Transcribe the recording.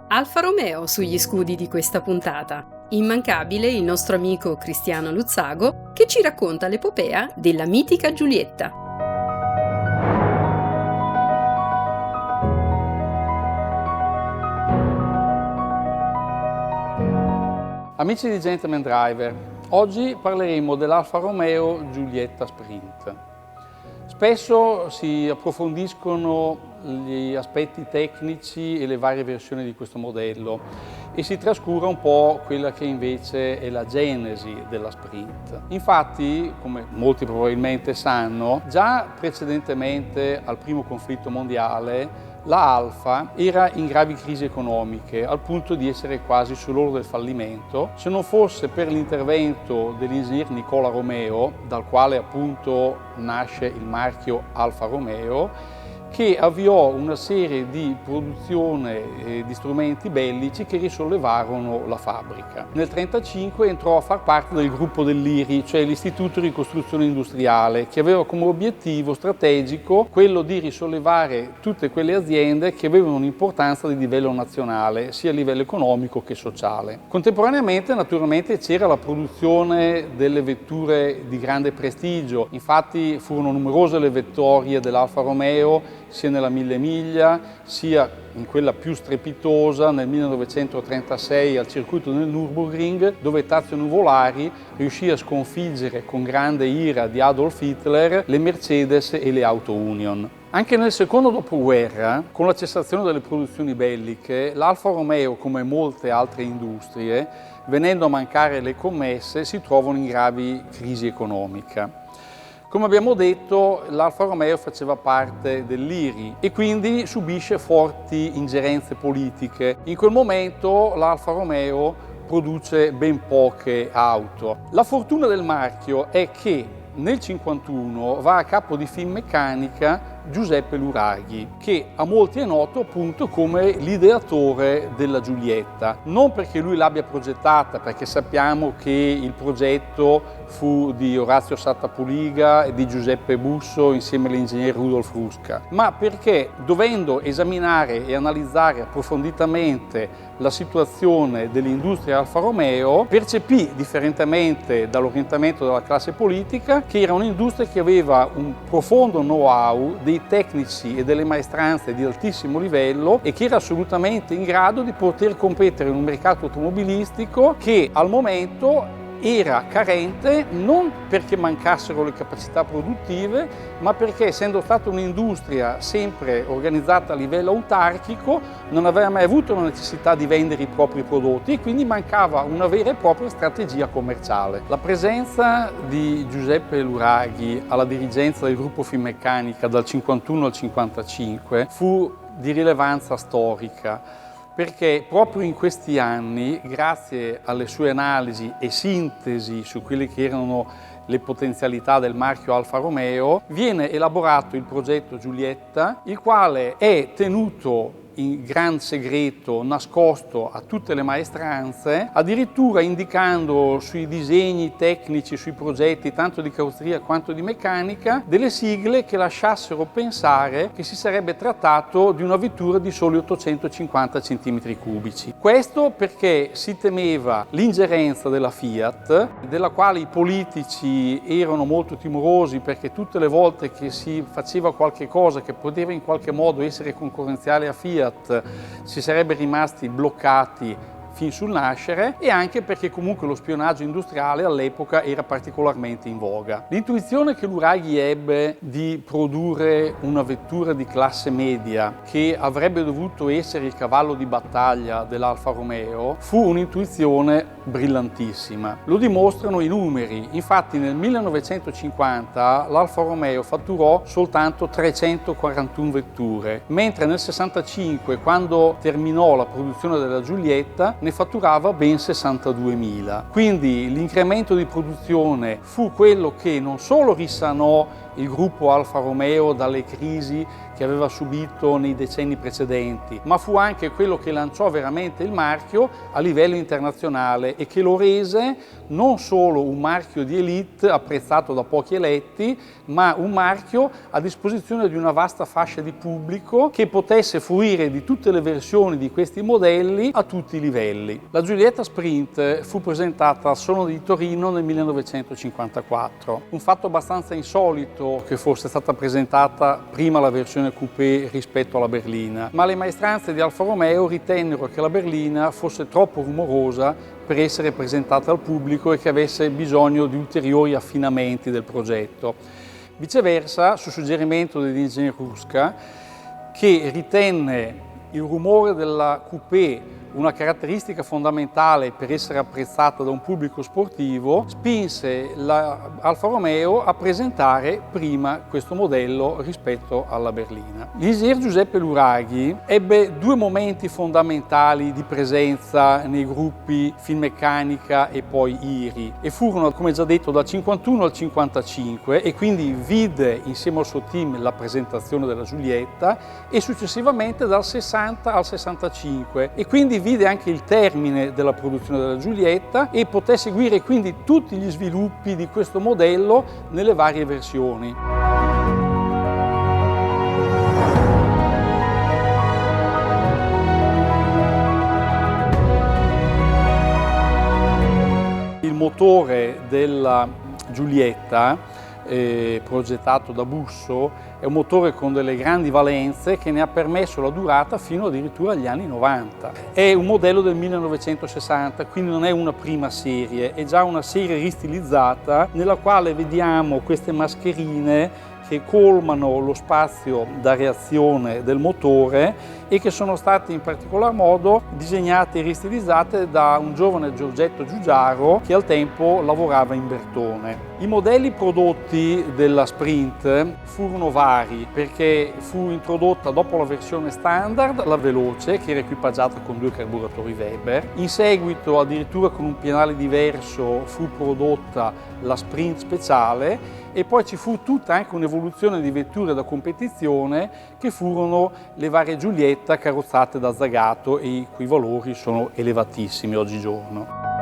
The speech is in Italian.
Alfa Romeo sugli scudi di questa puntata. Immancabile il nostro amico Cristiano Luzzago che ci racconta l'epopea della mitica Giulietta. Amici di Gentleman Driver, oggi parleremo dell'Alfa Romeo Giulietta Sprint. Spesso si approfondiscono gli aspetti tecnici e le varie versioni di questo modello e si trascura un po' quella che invece è la genesi della Sprint. Infatti, come molti probabilmente sanno, già precedentemente al primo conflitto mondiale la Alfa era in gravi crisi economiche, al punto di essere quasi sull'orlo del fallimento, se non fosse per l'intervento dell'ingegner Nicola Romeo, dal quale appunto nasce il marchio Alfa Romeo, che avviò una serie di produzione di strumenti bellici che risollevarono la fabbrica. Nel 1935 entrò a far parte del gruppo dell'IRI, cioè l'Istituto di Ricostruzione Industriale, che aveva come obiettivo strategico quello di risollevare tutte quelle aziende che avevano un'importanza di livello nazionale, sia a livello economico che sociale. Contemporaneamente, naturalmente, c'era la produzione delle vetture di grande prestigio. Infatti furono numerose le vittorie dell'Alfa Romeo, sia nella Mille Miglia, sia in quella più strepitosa nel 1936 al circuito del Nürburgring, dove Tazio Nuvolari riuscì a sconfiggere con grande ira di Adolf Hitler le Mercedes e le Auto Union. Anche nel secondo dopoguerra, con la cessazione delle produzioni belliche, l'Alfa Romeo, come molte altre industrie, venendo a mancare le commesse, si trovano in gravi crisi economica. Come abbiamo detto, l'Alfa Romeo faceva parte dell'IRI e quindi subisce forti ingerenze politiche. In quel momento l'Alfa Romeo produce ben poche auto. La fortuna del marchio è che nel 1951 va a capo di Finmeccanica Giuseppe Luraghi, che a molti è noto appunto come l'ideatore della Giulietta. Non perché lui l'abbia progettata, perché sappiamo che il progetto fu di Orazio Sattapuliga e di Giuseppe Busso insieme all'ingegnere Rudolf Rusca, ma perché dovendo esaminare e analizzare approfonditamente la situazione dell'industria Alfa Romeo, percepì, differentemente dall'orientamento della classe politica, che era un'industria che aveva un profondo know-how, dei tecnici e delle maestranze di altissimo livello e che era assolutamente in grado di poter competere in un mercato automobilistico che al momento era carente non perché mancassero le capacità produttive, ma perché, essendo stata un'industria sempre organizzata a livello autarchico, non aveva mai avuto la necessità di vendere i propri prodotti e quindi mancava una vera e propria strategia commerciale. La presenza di Giuseppe Luraghi alla dirigenza del gruppo Finmeccanica dal 51 al 55 fu di rilevanza storica, perché proprio in questi anni, grazie alle sue analisi e sintesi su quelle che erano le potenzialità del marchio Alfa Romeo, viene elaborato il progetto Giulietta, il quale è tenuto in gran segreto, nascosto a tutte le maestranze, addirittura indicando sui disegni tecnici, sui progetti, tanto di carrozzeria quanto di meccanica, delle sigle che lasciassero pensare che si sarebbe trattato di una vettura di soli 850 cm3. Questo perché si temeva l'ingerenza della Fiat, della quale i politici erano molto timorosi, perché tutte le volte che si faceva qualche cosa che poteva in qualche modo essere concorrenziale a Fiat, si sarebbe rimasti bloccati fin sul nascere, e anche perché comunque lo spionaggio industriale all'epoca era particolarmente in voga. L'intuizione che Luraghi ebbe di produrre una vettura di classe media che avrebbe dovuto essere il cavallo di battaglia dell'Alfa Romeo fu un'intuizione brillantissima. Lo dimostrano i numeri. Infatti nel 1950 l'Alfa Romeo fatturò soltanto 341 vetture, mentre nel 65, quando terminò la produzione della Giulietta, ne fatturava ben 62.000. Quindi l'incremento di produzione fu quello che non solo risanò il gruppo Alfa Romeo dalle crisi che aveva subito nei decenni precedenti, ma fu anche quello che lanciò veramente il marchio a livello internazionale e che lo rese non solo un marchio di elite apprezzato da pochi eletti, ma un marchio a disposizione di una vasta fascia di pubblico che potesse fruire di tutte le versioni di questi modelli a tutti i livelli. La Giulietta Sprint fu presentata al Salone di Torino nel 1954. Un fatto abbastanza insolito che fosse stata presentata prima la versione coupé rispetto alla berlina, ma le maestranze di Alfa Romeo ritennero che la berlina fosse troppo rumorosa per essere presentata al pubblico e che avesse bisogno di ulteriori affinamenti del progetto. Viceversa, su suggerimento dell'ingegner Ruska, che ritenne il rumore della coupé una caratteristica fondamentale per essere apprezzata da un pubblico sportivo, spinse Alfa Romeo a presentare prima questo modello rispetto alla berlina. L'ingegner Giuseppe Luraghi ebbe due momenti fondamentali di presenza nei gruppi Finmeccanica e poi IRI e furono, come già detto, dal 51 al 55 e quindi vide insieme al suo team la presentazione della Giulietta e successivamente dal 60 al 65 e quindi vide anche il termine della produzione della Giulietta e poté seguire quindi tutti gli sviluppi di questo modello nelle varie versioni. Il motore della Giulietta progettato da Busso è un motore con delle grandi valenze che ne ha permesso la durata fino addirittura agli anni 90. È un modello del 1960, quindi non è una prima serie, è già una serie ristilizzata nella quale vediamo queste mascherine che colmano lo spazio da reazione del motore e che sono state in particolar modo disegnate e ristilizzate da un giovane Giorgetto Giugiaro che al tempo lavorava in Bertone. I modelli prodotti della Sprint furono vari perché fu introdotta dopo la versione standard la veloce che era equipaggiata con 2 carburatori Weber, in seguito addirittura con un pianale diverso fu prodotta la Sprint speciale e poi ci fu tutta anche un'evoluzione di vetture da competizione che furono le varie Giulietta carrozzate da Zagato e i cui valori sono elevatissimi oggigiorno.